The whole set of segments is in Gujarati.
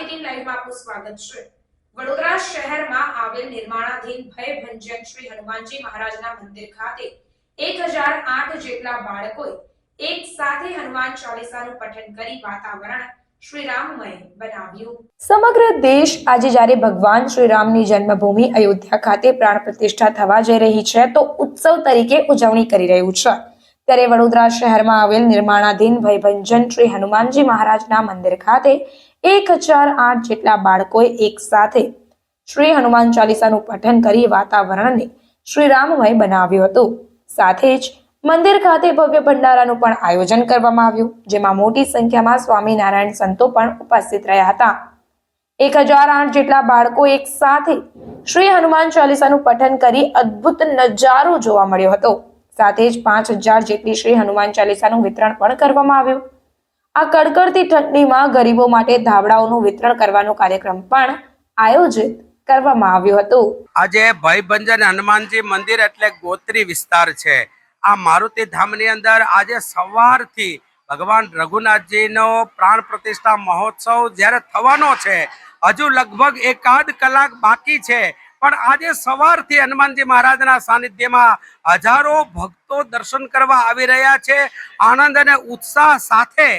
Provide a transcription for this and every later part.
18 લાઈવમાં આપનું સ્વાગત છે। વડોદરા શહેરમાં આવેલ નિર્માણાધીન ભયભંજન શ્રી હનુમાનજી મહારાજના મંદિર ખાતે 1008 જેટલા બાળકોએ એક સાથે હનુમાન ચાલીસાનું પઠન કરી વાતાવરણ શ્રીરામમય બનાવ્યું। સમગ્ર દેશ આજે જ્યારે ભગવાન શ્રીરામની જન્મભૂમિ અયોધ્યા ખાતે પ્રાણ પ્રતિષ્ઠા થવા જઈ રહી છે તો ઉત્સવ તરીકે ઉજવણી કરી રહ્યું છે, ત્યારે વડોદરા શહેરમાં આવેલ નિર્માણાધીન ભયભંજન શ્રી હનુમાનજી મહારાજના મંદિર ખાતે 1008 જેટલા બાળકોએ એક સાથે શ્રી હનુમાન ચાલીસાનું પઠન કરી વાતાવરણને શ્રીરામમય બનાવ્યું હતું। સાથે જ મંદિર ખાતે ભવ્ય ભંડારાનું પણ આયોજન કરવામાં આવ્યું, જેમાં મોટી સંખ્યામાં સ્વામિનારાયણ સંતો પણ ઉપસ્થિત રહ્યા હતા। 1008 જેટલા બાળકો એક સાથે શ્રી હનુમાન ચાલીસાનું પઠન કરી અદ્ભુત નજારો જોવા મળ્યો હતો। સાથે જ 5000 જેટલી શ્રી હનુમાન ચાલીસાનું વિતરણ પણ કરવામાં આવ્યું। આ કડકડતી ઠંડીમાં ગરીબો માટે ધાબળાઓનું વિતરણ કરવાનો કાર્યક્રમ પણ આયોજિત કરવામાં આવ્યો હતો। આજે ભયભંજન હનુમાનજી મંદિર એટલે ગોત્રી વિસ્તાર છે। આ મારુતિ ધામની અંદર આજે સવારથી ભગવાન રઘુનાથજીનો પ્રાણ પ્રતિષ્ઠા મહોત્સવ જ્યારે થવાનો છે, હજુ લગભગ એકાદ કલાક બાકી છે, પણ આજે સવારથી હનુમાનજી મહારાજના સાનિધ્યમાં હજારો ભક્તો દર્શન કરવા આવી રહ્યા છે। આનંદ અને ઉત્સાહ સાથે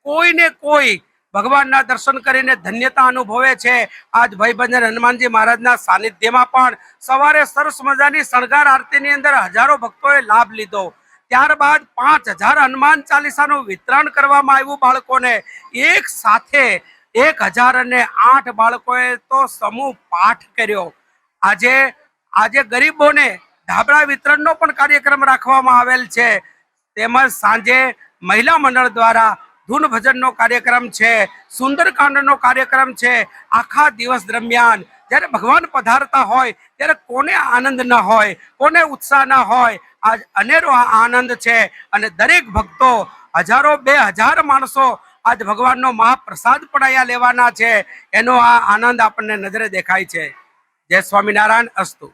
કોઈને કોઈ ભગવાનના દર્શન કરીને ધન્યતા અનુભવે છે। આજ ભયભંજન હનુમાનજી મહારાજના સાનિધ્યમાં પણ સવારે સરસ મજાની શણગાર આરતીની અંદર હજારો ભક્તોએ લાભ લીધો। ત્યારબાદ 5000 હનુમાન ચાલીસાનું વિતરણ કરવામાં આવ્યું બાળકોને। એક સાથે 1008 બાળકોએ તો સમૂહ પાઠ કર્યો। આજે ગરીબોને ધાબળા વિતરણનો પણ કાર્યક્રમ રાખવામાં આવેલ છે, તેમજ સાંજે મહિલા મંડળ દ્વારા ધૂન ભજનનો કાર્યક્રમ છે, સુંદરકાંડનો કાર્યક્રમ છે। આખા દિવસ દરમિયાન જ્યારે ભગવાન પધારતા હોય ત્યારે કોને આનંદ ન હોય, કોને ઉત્સાહ ન હોય। આજ અનેરો આનંદ છે અને દરેક ભક્તો હજારો 2000 માણસો આજ ભગવાનનો મહાપ્રસાદ પણ અહીંયા લેવાના છે। એનો આ આનંદ આપણને નજરે દેખાય છે। જય સ્વામિનારાયણ અસ્તુ।